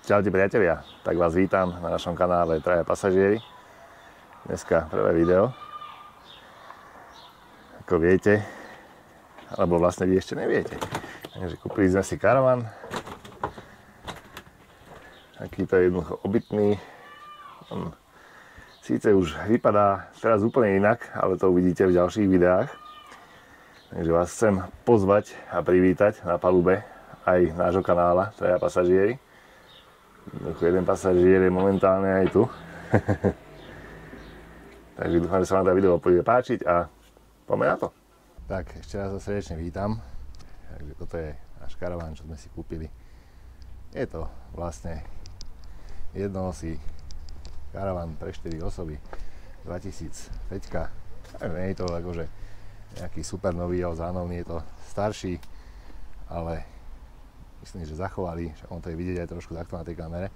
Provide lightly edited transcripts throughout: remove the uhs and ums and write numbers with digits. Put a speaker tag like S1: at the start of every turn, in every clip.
S1: Čaute priatelia, tak vás vítam na našom kanále Traja pasažieri. Dneska prvé video. Ako viete, alebo vlastne vy ešte neviete. Takže kúpili sme si karavan. Takýto jednoducho obytný. On síce už vypadá teraz úplne inak, ale to uvidíte v ďalších videách. Takže vás chcem pozvať a privítať na palube aj nášho kanála Traja pasažieri. Jeden pasažier je momentálne aj tu. Takže dúfam, že sa vám to video bude páčiť a poďme na to. Tak, ešte raz srdečne vítam. Takže toto je náš karaván, čo sme si kúpili. Je to vlastne jednoosý karaván pre 4 osoby 2005. Takže nie je to akože nejaký super nový alebo zánovný, je to starší, ale myslím, že zachovali, však on to je vidieť aj trošku takto na tej kamere.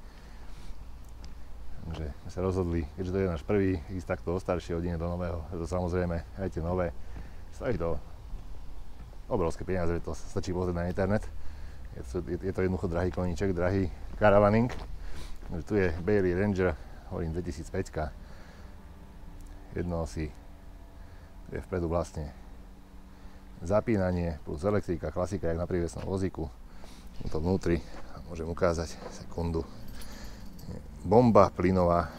S1: Takže sme sa rozhodli, keďže to je náš prvý, ísť takto o staršie hodine do nového. Je to samozrejme aj tie nové. Stojí to obrovské peniaze, že to stačí pozrieť na internet. Je to jednoducho drahý koníček, drahý karavaning. Takže tu je Bailey Ranger, hovorím 2005. Jednoosý. Tu je vpredu vlastne zapínanie plus elektrika, klasika, jak na prívesnom vozíku. To vnútri, môžem ukázať, sekundu. Bomba plynová.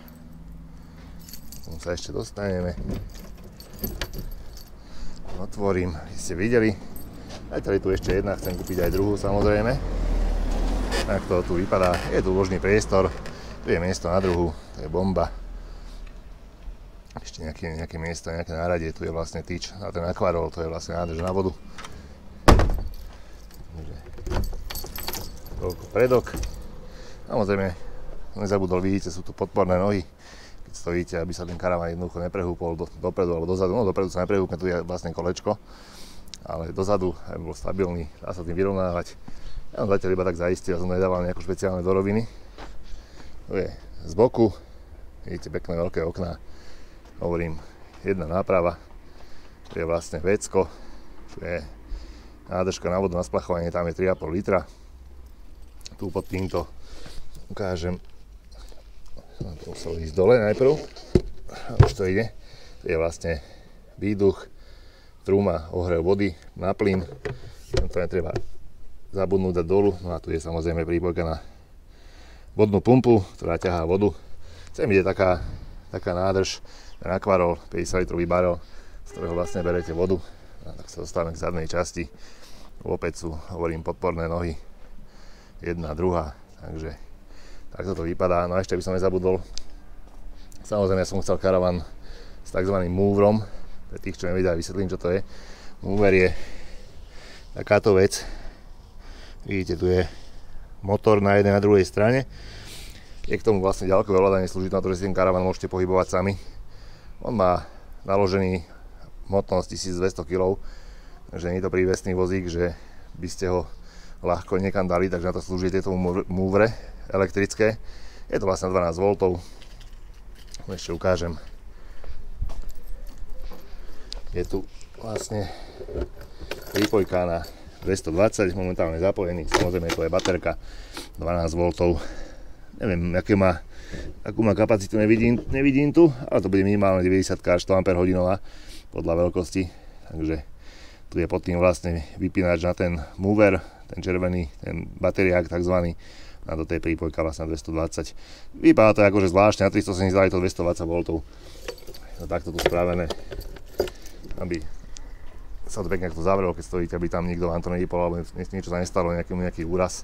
S1: K tomu sa ešte dostaneme. Otvorím, vy ste videli. Aj tady tu ešte jedna, chcem kúpiť aj druhú samozrejme. Tak to tu vypadá. Je tu ložný priestor. Tu je miesto na druhú, to je bomba. Ešte nejaké miesto, nejaké náradie. Tu je vlastne tyč na ten akvarol, to je vlastne nádrž na vodu. Toľko predok. Samozrejme, nezabudol, vidíte, sú tu podporné nohy. Keď stojíte, aby sa ten karaván jednoducho neprehúpol dopredu alebo dozadu. No dopredu sa neprehúpne, tu je vlastne kolečko. Ale dozadu, aby bol stabilný, dá sa tým vyrovnávať. Ja som zatiaľ iba tak zaistil, ja som nedával nejaké špeciálne doroviny. Tu je z boku, vidíte, pekné veľké okná. Hovorím, jedna náprava. Tu je vlastne vecko. Tu je nádržka na vodu na splachovanie, tam je 3,5 litra. Tu pod týmto ukážem, to muselo ísť dole najprv, už to ide, to je vlastne výduch, trúma, ohrev vody na plyn, to netreba zabudnúť dať dolu, no a tu je samozrejme prípojka na vodnú pumpu, ktorá ťahá vodu. Sem ide taká nádrž, ten akvarol, 50 litrový barel, z ktorého vlastne berete vodu, a tak sa dostávame k zadnej časti, opäť sú, hovorím, podporné nohy, jedna, druhá, takže takto to vypadá. No a ešte by som nezabudol, samozrejme ja som chcel karavan s takzvaným moverom, pre tých, čo nevedia, vysvetlím, čo to je. Mover je takáto vec, vidíte, tu je motor na jednej a druhej strane, je k tomu vlastne ďalkové ovládanie, slúži na to, že si ten karavan môžete pohybovať sami. On má naložený hmotnosť 1200 kg, takže nie je to prívesný vozík, že by ste ho ľahko niekam dali, takže na to slúži tieto movere elektrické. Je to vlastne 12 V. Ešte ukážem. Je tu vlastne prípojka na 220, momentálne zapojený. Samozrejme to je baterka 12 V. Neviem, akú má kapacitu, nevidím tu, ale to bude minimálne 90 kWh podľa veľkosti. Takže tu je pod tým vlastne vypínač na ten mover, ten červený, ten batériák takzvaný, a do tej prípojka vlastne 220. Vypadá to akože zvláštne, na 370 je to 220 V. No takto tu spravené, aby sa to pekne takto zavrelo, keď stojíte, aby tam nikto vám to nevypol, alebo niečo sa nestalo, nejaký úraz.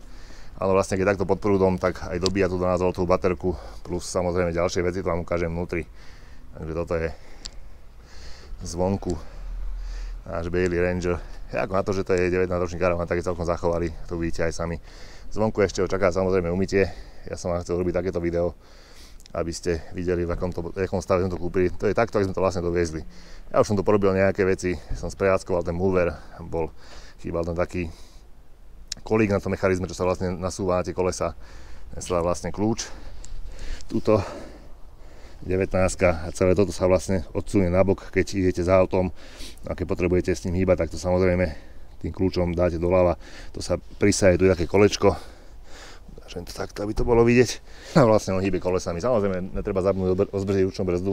S1: Ale vlastne keď takto pod prúdom, tak aj dobíja tú 12 V baterku, plus samozrejme ďalšie veci, to vám ukážem vnútri. Takže toto je zvonku náš Bailey Ranger. Ako na to, že to je 19-ročný karavan, tak je celkom zachovali, to vidíte aj sami. Zvonku ešte očaká samozrejme umytie. Ja som vám chcel robiť takéto video, aby ste videli, v akom stave sme to kúpili. To je takto, ako sme to vlastne doviezli. Ja už som tu porobil nejaké veci, som sprevádzkoval ten mover, chýbal tam taký kolík na tom mechanizme, čo sa vlastne nasúva na tie kolesa. Ten sa dá vlastne kľúč. Tuto 19 a celé toto sa vlastne odsunie nabok, keď idete za autom a keď potrebujete s ním hýbať, tak to samozrejme tým kľúčom dáte doľava, to sa prisaje, tu je také kolečko, Ukážem to takto, aby to bolo vidieť. A vlastne on hýbe kolesami. Samozrejme, netreba zabnúť ozbržiť ručnú brzdu.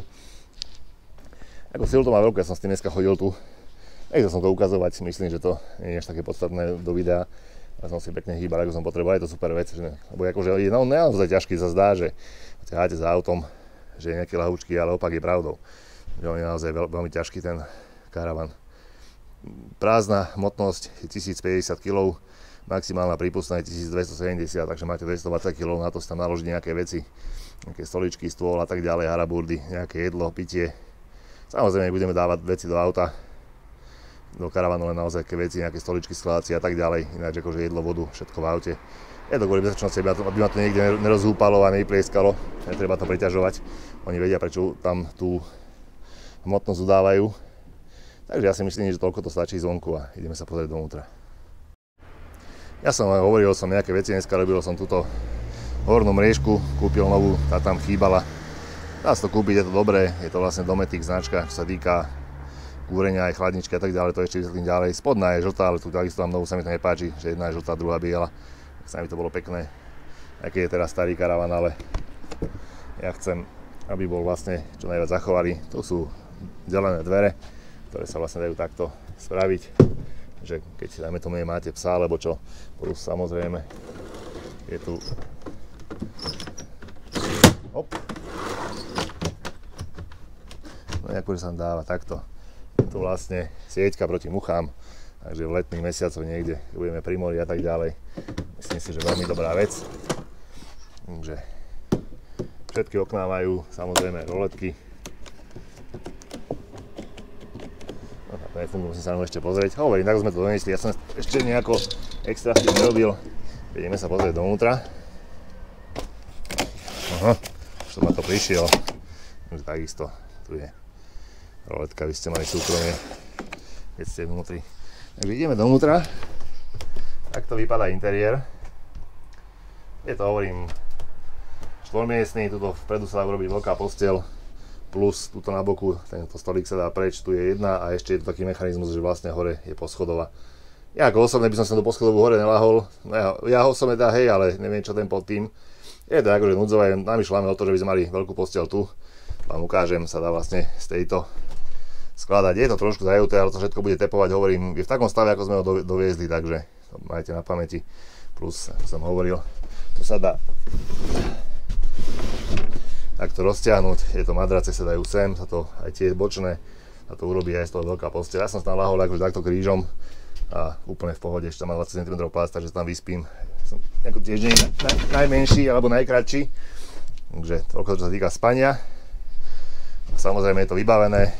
S1: Ako silu to má veľkú, ja som s tým dneska chodil tu. Nechcel som to ukazovať, myslím, že to nie je až také podstatné do videa. Ja som si pekne hýbal, ako som potreboval, je to super vec. Lebo akože je naozaj ťažký, sa zdá, že ťaháte za autom, že je nejaké ľahúčky, ale opak je pravdou. Že on je naozaj veľmi ťažký ten karavan. Prázdna hmotnosť je 1050 kg, maximálna prípustná je 1270, takže máte 220 kg, na to sa tam naložiť nejaké veci, nejaké stoličky, stôl a tak ďalej, haraburdy, nejaké jedlo, pitie. Samozrejme budeme dávať veci do auta, do karavanu len naozaj také veci, nejaké stoličky, skladácie a tak ďalej, ináč akože jedlo, vodu, všetko v aute. Je to kvôli bezpečnosti, aby ma to niekde nerozhúpalo a neplieskalo, netreba to priťažovať, oni vedia, prečo tam tú hmotnosť udávajú. Takže ja si myslím, že toľko to stačí zvonku a ideme sa pozrieť dovnútra. Ja som hovoril nejaké veci, dneska robil som túto hornú mriežku, kúpil novú, tá tam chýbala. Dá sa to kúpiť, je to dobré, je to vlastne Dometic značka, čo sa týka kúrenia aj chladničky a tak ďalej, to ešte vysvetlím ďalej. Spodná je žltá, ale tu takisto tam novú sa mi to nepáči, že jedna je žltá, druhá biela. Sa mi to bolo pekné, aký je teraz starý karavan, ale ja chcem, aby bol vlastne čo najviac zachovali. Tu sú delené dvere, ktoré sa vlastne dajú takto spraviť, že keď dajme tomu nemáte psa alebo čo, plus samozrejme je tu no akože sa dáva takto, je tu vlastne sieťka proti muchám, takže v letných mesiacoch niekde, keď budeme pri mori a tak ďalej, myslím si, že veľmi dobrá vec. Takže všetky okná majú samozrejme roletky. Nefungujú, musím sa na ešte pozrieť. Hovorím, tak sme to donesli, ja som ešte nejako extra s tým nerobil. Ideme sa pozrieť dovnútra. Aha, už som na to prišiel. Takže takisto, tu je roletka, vy ste mali súkromie, keď ste vnútri. Takže ideme dovnútra. Takto vypadá interiér. Je to, hovorím, štvormiestný, tuto vpredu sa dá urobiť veľká posteľ. Plus tuto na boku, tento stolík sa dá preč, tu je jedna a ešte je tu taký mechanizmus, že vlastne hore je poschodová. Ja ako osobne by som sa do poschodovú hore nelahol, ja osobne teda hej, ale neviem čo ten pod tým. Je to akože núdzové, namýšľame o to, že by sme mali veľkú posteľ tu. Vám ukážem, sa dá vlastne z tejto skladať. Je to trošku zajuté, ale to všetko bude tepovať, hovorím, je v takom stave, ako sme ho doviezli, takže to majte na pamäti. Plus, ako som hovoril, tu sa dá takto rozťahnuť, je to madrace, sa dajú sem, sa to aj tie bočné, sa to urobí aj z toho veľká posteľ. Ja som sa tam lahol akože takto krížom a úplne v pohode, ešte tam má 20 cm pás, takže sa tam vyspím. Som ako tiež nie najmenší alebo najkratší, takže toľko, čo sa týka spania. Samozrejme je to vybavené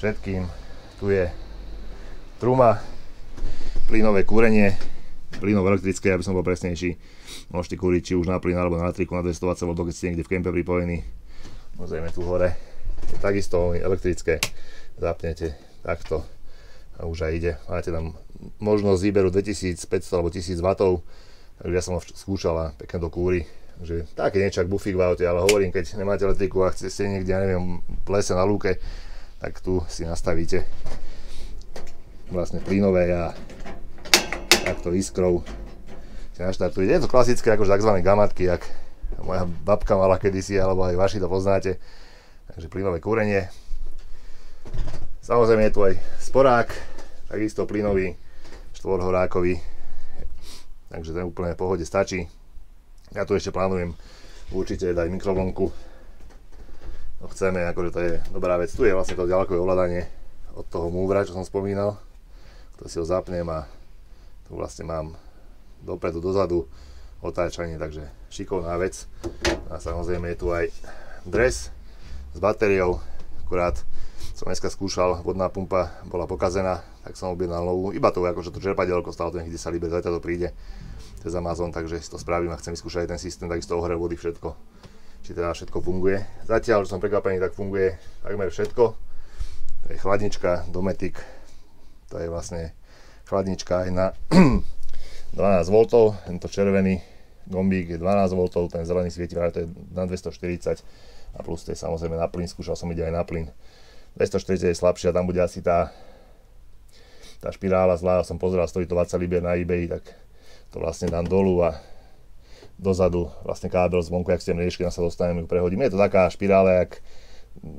S1: všetkým, tu je truma, plynové kúrenie, plynov elektrické, aby som bol presnejší. Môžete kúriť či už na plyn alebo na elektriku na 220 V, keď ste niekde v kempe pripojení. Samozrejme tu hore je takisto elektrické, zapnete takto a už aj ide. Máte tam možnosť výberu 2500 alebo 1000 W, takže ja som ho skúšal a pekne to kúri. Takže také niečo ako bufík v aute, ale hovorím, keď nemáte elektriku a ste niekde, ja neviem, v lese na lúke, tak tu si nastavíte vlastne plynové a takto iskrou si naštartujete. Je to klasické akože tzv. Gamatky, jak moja babka mala kedysi, alebo aj vaši to poznáte. Takže plynové kúrenie. Samozrejme je tu aj sporák, takisto plynový, štvorhorákový. Takže ten úplne v pohode stačí. Ja tu ešte plánujem určite dať mikrovlnku. To chceme, akože to je dobrá vec. Tu je vlastne to ďalkové ovládanie od toho múvra, čo som spomínal. To si ho zapnem a tu vlastne mám dopredu, dozadu otáčanie, takže šikovná vec. A samozrejme je tu aj dres s batériou, akurát som dneska skúšal, vodná pumpa bola pokazená, tak som objednal novú, iba to akože to čerpadielko stalo to niekde sa líbe, zajtra to príde cez Amazon, takže si to spravím a chcem vyskúšať aj ten systém, takisto ohrev vody, všetko, či teda všetko funguje. Zatiaľ, že som prekvapený, tak funguje takmer všetko. To je chladnička Dometic, to je vlastne chladnička aj na 12 V, tento červený gombík je 12 V, ten zelený svieti, to je na 240 a plus to je samozrejme na plyn, skúšal som ide aj na plyn. 240 je slabšia, tam bude asi tá špirála zlá, som pozeral, stojí to 20 libier na eBay, tak to vlastne dám dolu a dozadu vlastne kábel zvonku, jak ste mliečky, sa dostaneme, ju prehodím. Je to taká špirála, jak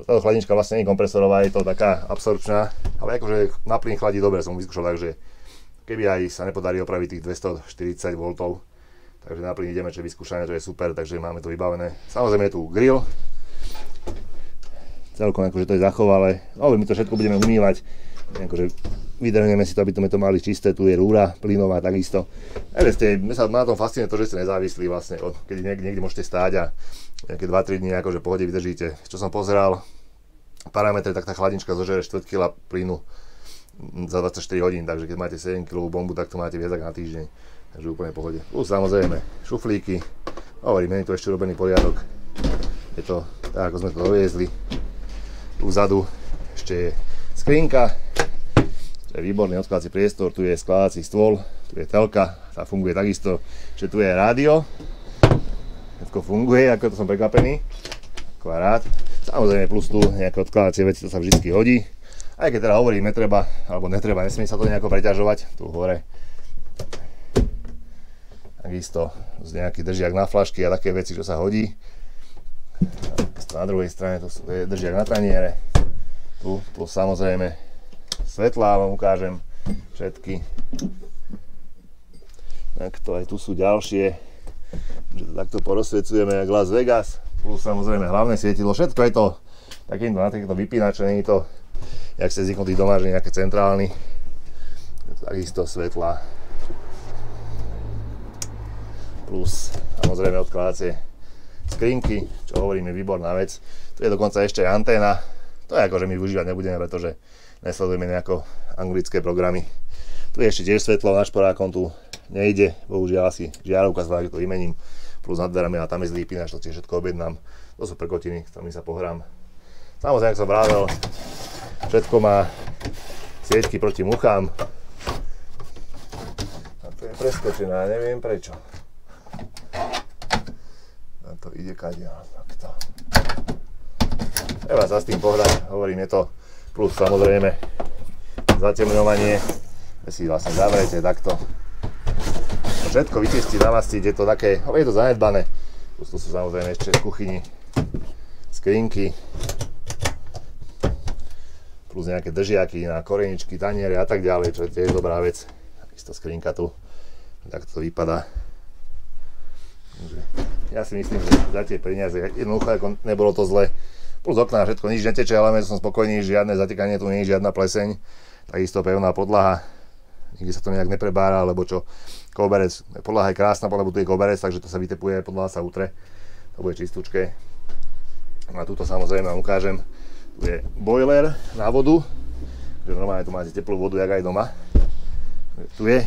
S1: táto chladnička vlastne nie je kompresorová, je to taká absorpčná, ale akože na plyn chladí dobre, som vyskúšal, takže keby aj sa nepodarí opraviť tých 240 V, takže na plyn ideme, čo vyskúšané, to je super, takže máme to vybavené. Samozrejme je tu grill, celkom akože to je zachovalé, ale my to všetko budeme umývať, akože vydrhneme si to, aby sme to mali čisté, tu je rúra plynová takisto. Mne sa na tom fascinuje to, že ste nezávislí vlastne, keď niekde môžete stáť a nejaké 2-3 dní akože v pohode vydržíte. Čo som pozeral, parametre, tak tá chladnička zožere 4 kg plynu za 24 hodín, takže keď máte 7 kg bombu, tak to máte viac ako na týždeň, takže úplne v pohode. Plus samozrejme šuflíky, hovorím, je tu ešte robený poriadok, je to tak, ako sme to doviezli. Tu vzadu ešte je skrinka, to je výborný odkladací priestor, tu je skladací stôl, tu je telka, tá funguje takisto, že tu je rádio, všetko funguje, ako to som prekvapený, ako rád. Samozrejme plus tu nejaké odkladacie veci, to sa vždy hodí. Aj keď teda hovorím, netreba, alebo netreba, nesmie sa to nejako preťažovať, tu hore. Takisto z nejaký držiak na flašky a také veci, čo sa hodí. Na druhej strane to je držiak na taniere. Tu plus samozrejme svetlá vám ukážem všetky. Takto aj tu sú ďalšie, že to takto porozsvecujeme jak Las Vegas. Plus samozrejme hlavné svietidlo, všetko je to takýmto na takýmto vypínače, nie je to jak ste zvyknutí doma, že nejaké centrálny, takisto svetla, plus samozrejme odkladacie skrinky, čo hovorím je výborná vec. Tu je dokonca ešte aj anténa, to je ako, že my využívať nebudeme, pretože nesledujeme nejako anglické programy. Tu je ešte tiež svetlo, na šporákom tu nejde, bohužiaľ asi žiarovka, zvlášť to vymením, plus nad dverami a tam je zlý vypínač, to tiež všetko objednám, to sú prkotiny, s ktorými sa pohrám. Samozrejme, ako som vravel, všetko má sieťky proti muchám. A to je preskočená, neviem prečo. A to ide kadiaľ, takto. Treba sa s tým pohrať, hovorím, je to plus samozrejme zatemňovanie, že si vlastne zavrete takto. Všetko vyčistiť, namastiť, je to také, je to zanedbané. Plus to sú samozrejme ešte v kuchyni skrinky, plus nejaké držiaky na koreničky, taniere a tak ďalej, čo je tiež dobrá vec. Takisto skrinka tu, tak to vypadá. Ja si myslím, že za tie peniaze jednoducho ako nebolo to zle. Plus okná, všetko, nič neteče, ale som spokojný, žiadne zatekanie, tu nie je žiadna pleseň. Takisto pevná podlaha, nikdy sa to nejak neprebára, alebo čo, koberec, podlaha je krásna, lebo tu je koberec, takže to sa vytepuje, podlaha sa utre, to bude čistúčke. A tuto samozrejme vám ukážem. Tu je boiler na vodu, že normálne tu máte teplú vodu, jak aj doma. Tu je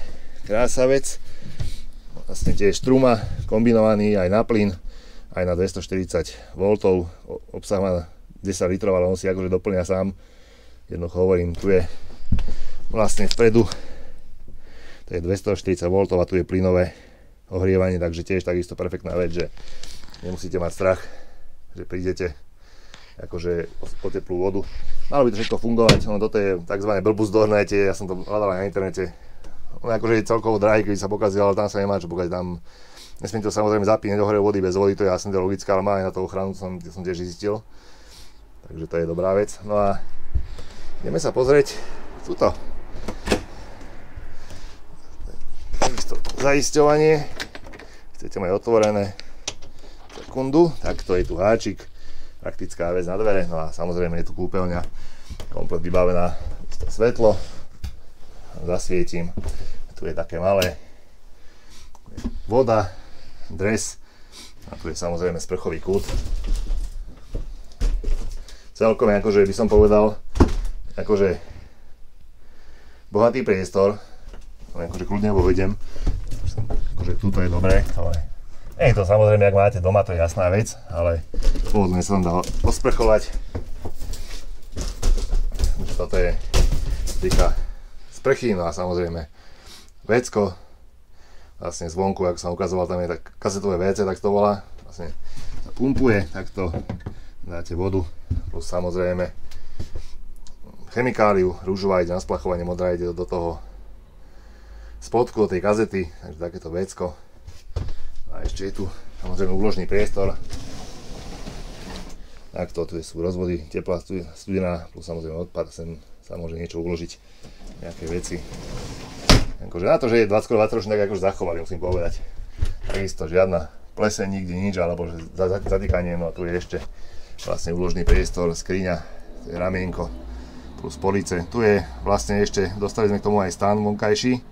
S1: krásavec, vlastne tiež struma, kombinovaný aj na plyn, aj na 240 V, obsah má 10 litrov, ale on si akože doplňa sám. Jednoducho hovorím, tu je vlastne vpredu, to je 240 V a tu je plynové ohrievanie, takže tiež takisto perfektná vec, že nemusíte mať strach, že prídete akože o teplú vodu. Malo by to všetko fungovať, toto je tzv. Blbus Dornete, ja som to hľadal aj na internete. On akože je celkovo drahý, keď sa pokazil, ale tam sa nemá čo pokaziť, tam nesmiem to samozrejme zapínať do hore vody, bez vody to je jasne logické, ale má aj na to ochranu, to som tiež zistil. Takže to je dobrá vec. No a ideme sa pozrieť tuto. Zaisťovanie, chcete mať otvorené, sekundu, tak to je tu háčik. Praktická vec na dvere, no a samozrejme je tu kúpeľňa, komplet vybavená, svetlo, zasvietím, tu je také malé, voda, dres a tu je samozrejme sprchový kút. Celkom akože by som povedal, akože bohatý priestor, akože kľudne vojdem, akože tuto je dobré, ale nie je to samozrejme, ak máte doma, to je jasná vec, ale pôvodne sa tam dal osprchovať. Toto je týka sprchy, no a samozrejme vecko, vlastne zvonku, ako som ukazoval, tam je tak kazetové WC, tak to volá, vlastne sa pumpuje, takto dáte vodu, plus samozrejme chemikáliu, rúžová ide na splachovanie, modrá ide do toho spodku, do tej kazety, takže takéto vecko. A ešte je tu samozrejme úložný priestor. Takto, tu sú rozvody, teplá, studená, plus samozrejme odpad, sem sa môže niečo uložiť, nejaké veci. Akože na to, že je 20 ročný, tak akože zachovali, musím povedať. Takisto žiadna pleseň, nikde nič, alebo že zatýkanie, no a tu je ešte vlastne úložný priestor, skriňa, ramienko, plus police. Tu je vlastne ešte, dostali sme k tomu aj stán vonkajší,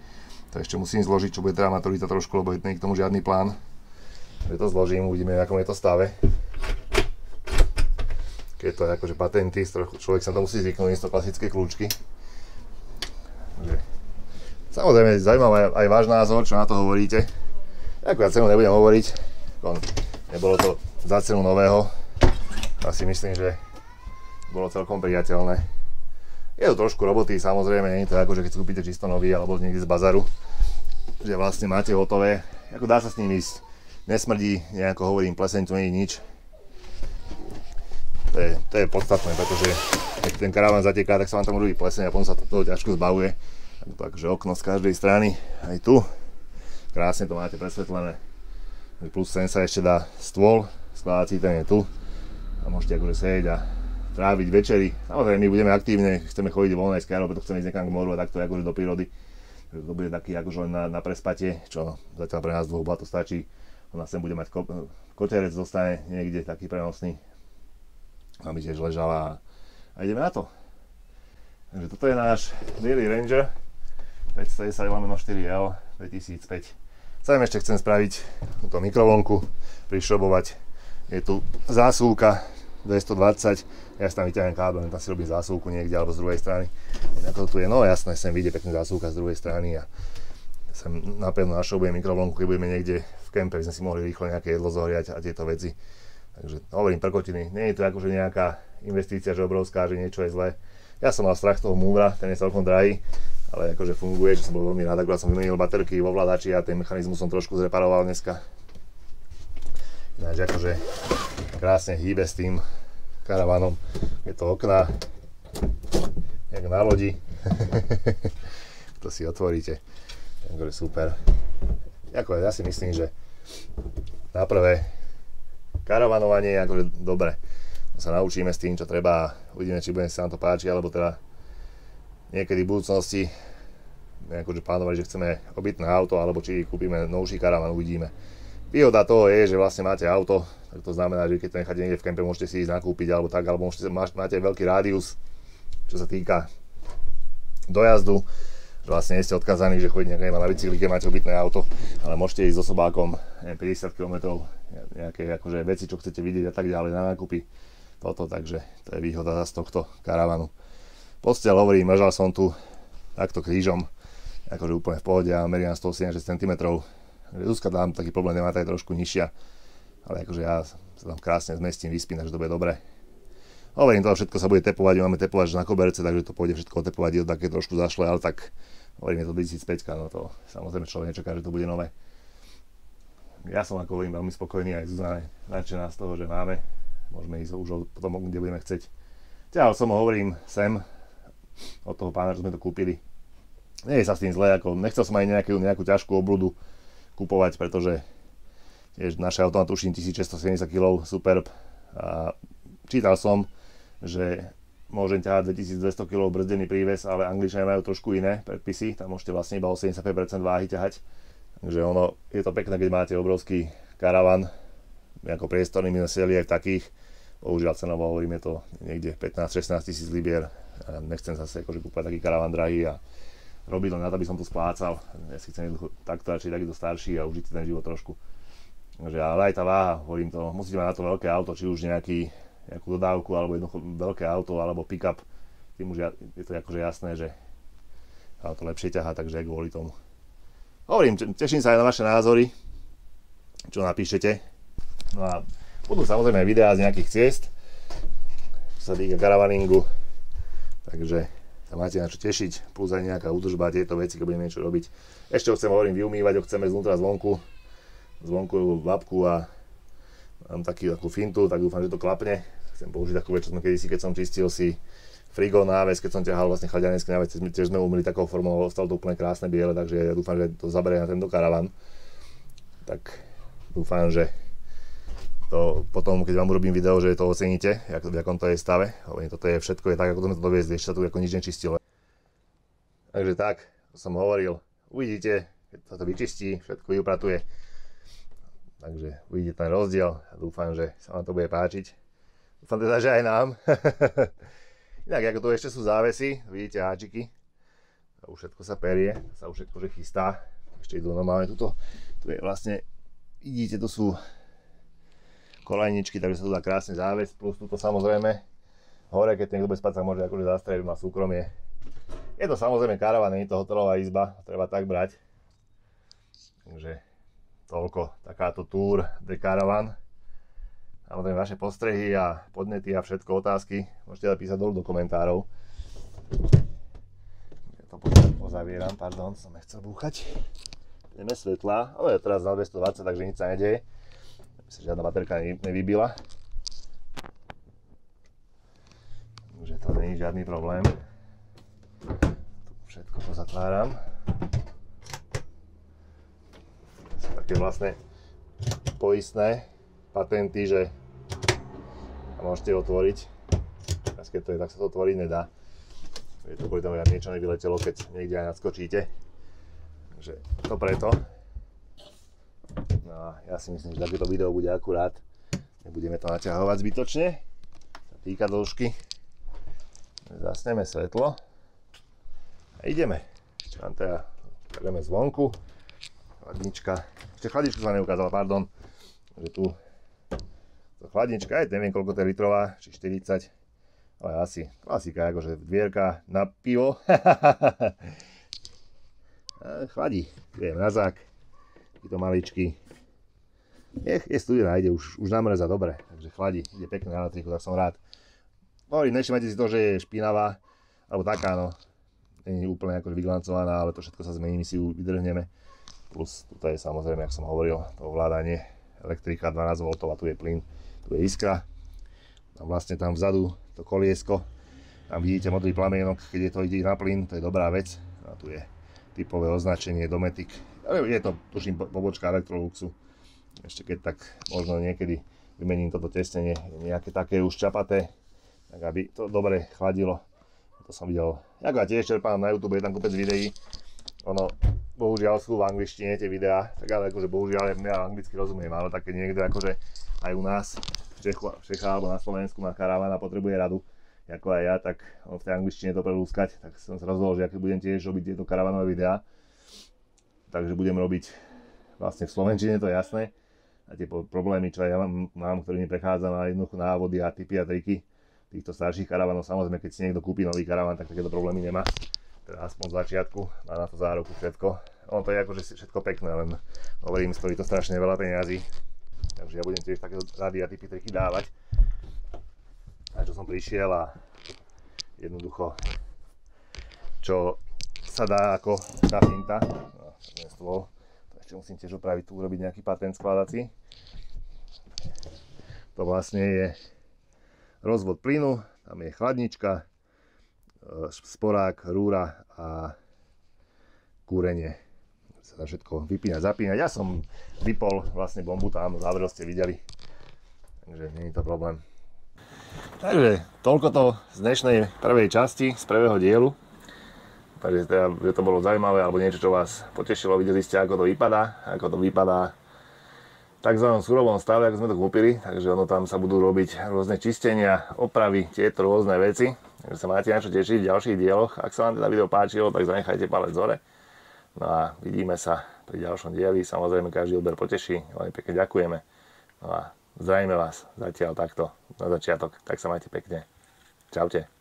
S1: to ešte musím zložiť, čo bude teda maturita trošku, lebo nie je k tomu žiadny plán. Takže to zložím, uvidíme, v akom je to stave. Keď to je akože patenty, človek sa to musí zvyknúť, nie sú to klasické kľúčky. Takže, samozrejme, zaujímavý aj váš názor, čo na to hovoríte. Ako ja cenu nebudem hovoriť, nebolo to za cenu nového. Asi myslím, že bolo celkom priateľné. Je to trošku roboty, samozrejme, nie je to ako, že keď si kúpite čisto nový alebo niekde z bazaru, že vlastne máte hotové, ako dá sa s ním ísť, nesmrdí, nejako hovorím, pleseň tu nie je nič. To je podstatné, pretože keď ten karaván zateká, tak sa vám tam urobí pleseň a potom sa toho ťažko zbavuje. Takže okno z každej strany, aj tu, krásne to máte presvetlené. Plus sem sa ešte dá stôl, skladací, ten je tu. A môžete akože sedieť a tráviť večery. Samozrejme, my budeme aktívne, chceme chodiť voľno aj s Karol, preto chceme ísť niekam k moru a takto akože do prírody. To bude taký akože len na prespatie, čo zatiaľ pre nás dvoch to stačí. Ona sem bude mať koterec, zostane niekde taký prenosný. Aby tiež ležala a ideme na to. Takže toto je náš Daily Ranger 510/4L 2005. Sem ešte chcem spraviť túto mikrovlnku, prišrobovať. Je tu zásuvka 220, ja si tam vyťahnem kábel, tam si robím zásuvku niekde alebo z druhej strany. Ako to tu je, no jasné, sem vyjde pekná zásuvka z druhej strany a sem napevno našroubujem mikrovlnku, keď budeme niekde v kempe, aby sme si mohli rýchlo nejaké jedlo zohriať a tieto veci. Takže hovorím prkotiny, nie je to akože nejaká investícia, že obrovská, že niečo je zlé. Ja som mal strach toho múra, ten je celkom drahý, ale akože funguje, že som bol veľmi rád, akorát som vymenil baterky vo ovládači a ten mechanizmus som trošku zreparoval dneska. Ináč akože krásne hýbe s tým karavanom, je to okná, jak na lodi, to si otvoríte, akože super. Ja si myslím, že na prvé karavanovanie je akože dobre, sa naučíme s tým, čo treba, uvidíme, či bude sa nám to páči, alebo teda niekedy v budúcnosti akože plánovali, že chceme obytné auto, alebo či kúpime novší karavan, uvidíme. Výhoda toho je, že vlastne máte auto, tak to znamená, že keď to necháte niekde v kempe, môžete si ísť nakúpiť alebo tak, alebo máte veľký rádius, čo sa týka dojazdu, že vlastne nie ste odkazaní, že chodíte niekde na bicykli, keď máte obytné auto, ale môžete ísť so sobákom 50 km, nejaké akože veci, čo chcete vidieť a tak ďalej na nákupy, toto, takže to je výhoda z tohto karavanu. Posteľ, hovorím, ležal som tu takto krížom, akože úplne v pohode a merím 186 cm. Zuzka tam taký problém nemá, tak je trošku nižšia, ale akože ja sa tam krásne zmestím, vyspím, takže to bude dobre. Hovorím, to všetko sa bude tepovať, máme tepovač na koberce, takže to pôjde všetko otepovať, je to také trošku zašle, ale tak hovorím, je to 2005, no to samozrejme človek nečaká, že to bude nové. Ja som, ako hovorím, veľmi spokojný, aj Zuzana je nadšená z toho, že máme, môžeme ísť už potom, kde budeme chcieť. Ťahal som ho, hovorím, sem, od toho pána, že sme to kúpili. Nie je sa s tým zle, ako nechcel som aj nejakú ťažkú obludu kupovať, pretože tiež naše auto na tuším 1670 kg, Superb. A čítal som, že môžem ťahať 2200 kg brzdený príves, ale Angličania majú trošku iné predpisy, tam môžete vlastne iba o 75% váhy ťahať. Takže ono, je to pekné, keď máte obrovský karavan, ako priestorný, my sme sedeli aj v takých, bohužiaľ cenovo hovorím, je to niekde 15-16 tisíc libier, ja nechcem zase akože kúpať taký karavan drahý a robiť len na to, aby som to splácal. Ja si chcem takto radšej takýto starší a užiť ten život trošku. Takže, ale aj tá váha, hovorím to, musíte mať na to veľké auto, či už nejakú dodávku, alebo jednoducho veľké auto, alebo pick-up. Tým už je to akože jasné, že auto lepšie ťahá, takže aj kvôli tomu. Hovorím, teším sa aj na vaše názory, čo napíšete. No a budú samozrejme videá z nejakých ciest, čo sa týka karavaningu, takže sa máte na čo tešiť, plus aj nejaká údržba, tieto veci, keď budeme niečo robiť. Ešte ho chcem, hovorím, vyumývať, ho chceme znútra zvonku babku a mám takú fintu, tak dúfam, že to klapne. Chcem použiť takú vec, čo sme kedysi, keď som čistil si frigo náves, keď som ťahal vlastne chladiarenské náves, tiež sme umýli takou formou, ostalo to úplne krásne biele, takže ja dúfam, že to zaberie na tento karavan. Tak dúfam, že to potom, keď vám urobím video, že to oceníte, v akom to je stave. Toto je všetko, je tak, ako to sme to doviezli, ešte sa tu ako nič nečistilo. Takže tak, to som hovoril, uvidíte, keď sa to vyčistí, všetko vyupratuje. Takže uvidíte ten rozdiel a dúfam, že sa vám to bude páčiť. Dúfam teda, že aj nám. Inak, ako to ešte sú závesy, vidíte háčiky. A už všetko sa perie, sa už všetko že chystá. Ešte idú normálne tuto. Tu je vlastne, vidíte, to sú kolajničky, takže sa tu dá krásne záves, plus tuto samozrejme hore, keď niekto bude spať, sa môže akože zastrieť na súkromie. Je to samozrejme karavan, nie je to hotelová izba, treba tak brať. Takže toľko, takáto tour de caravan. Samozrejme vaše postrehy a podnety a všetko otázky môžete písať dolu do komentárov. Ja to pozavieram, pardon, som nechcel búchať. Ideme svetla, ale je teraz na 220, takže nič sa nedeje. Sa žiadna baterka nevybila. Takže to nie je žiadny problém. Tu všetko pozatváram. To sú také vlastne poistné patenty, že môžete otvoriť. Keď to je, tak sa to otvoriť nedá. Je to kvôli tomu, že niečo nevyletelo, keď niekde aj nadskočíte. Takže to preto. No a ja si myslím, že takéto video bude akurát. Nebudeme to naťahovať zbytočne. Sa týka dĺžky. Zasneme svetlo. A ideme. Ešte vám teda ideme zvonku. Chladnička. Ešte chladničku som neukázal, pardon. Že tu chladnička, aj neviem koľko to je litrová, či 40. Ale asi klasika, akože dvierka na pivo. Chladí. Tu je mrazák. Je to maličký. Je studená, ide už namrza dobre, takže chladí, ide pekne na elektriku, tak som rád. Hovorím, nevšimajte si to, že je špinavá, alebo taká, no. Nie je úplne akože vyglancovaná, ale to všetko sa zmení, my si ju vydrhneme. Plus, tu je samozrejme, jak som hovoril, to ovládanie, elektrika 12 V, a tu je plyn, tu je iskra. A vlastne tam vzadu to koliesko, tam vidíte modrý plamienok, keď ide na plyn, to je dobrá vec. A tu je typové označenie Dometic. Je to, tuším, pobočka Electroluxu. Ešte keď tak možno niekedy vymením toto testenie, nejaké také už čapaté, tak aby to dobre chladilo. To som videl, ako ja tiež čerpám na YouTube, je tam kopec videí. Ono, bohužiaľ sú v angličtine tie videá, tak ale akože bohužiaľ ja anglicky rozumiem, ale tak keď niekto akože aj u nás v Čechách alebo na Slovensku má karavan a potrebuje radu, ako aj ja, tak v tej angličtine to prelúskať, tak som sa rozhodol, že budem tiež robiť tieto karavanové videá. Takže budem robiť vlastne v slovenčine, to je jasné. A tie problémy, čo ja mám, ktorými prechádzam, a jednoducho návody a tipy a triky týchto starších karavanov. Samozrejme, keď si niekto kúpi nový karavan, tak takéto problémy nemá. Teda aspoň z začiatku, má na to záruku všetko. Ono to je akože všetko pekné, len hovorím, stojí to strašne veľa peňazí. Takže ja budem tiež takéto rady a tipy, triky dávať. A čo som prišiel a jednoducho, čo sa dá ako tá finta. No, ešte musím tiež opraviť tu, urobiť nejaký patent skladací. To vlastne je rozvod plynu, tam je chladnička, sporák, rúra a kúrenie. Sa dá všetko vypínať, zapínať. Ja som vypol vlastne bombu tam, záver ste videli. Takže nie je to problém. Takže toľko to z dnešnej prvej časti, z prvého dielu. Takže teda, že to bolo zaujímavé, alebo niečo, čo vás potešilo, videli ste, ako to vypadá v takzvanom surovom stave, ako sme to kúpili. Takže ono tam sa budú robiť rôzne čistenia, opravy, tieto rôzne veci. Takže sa máte na čo tešiť v ďalších dieloch. Ak sa vám teda video páčilo, tak zanechajte palec hore. No a vidíme sa pri ďalšom dieli. Samozrejme, každý odber poteší. Veľmi pekne ďakujeme. No a zdravíme vás zatiaľ takto na začiatok. Tak sa majte pekne. Čaute.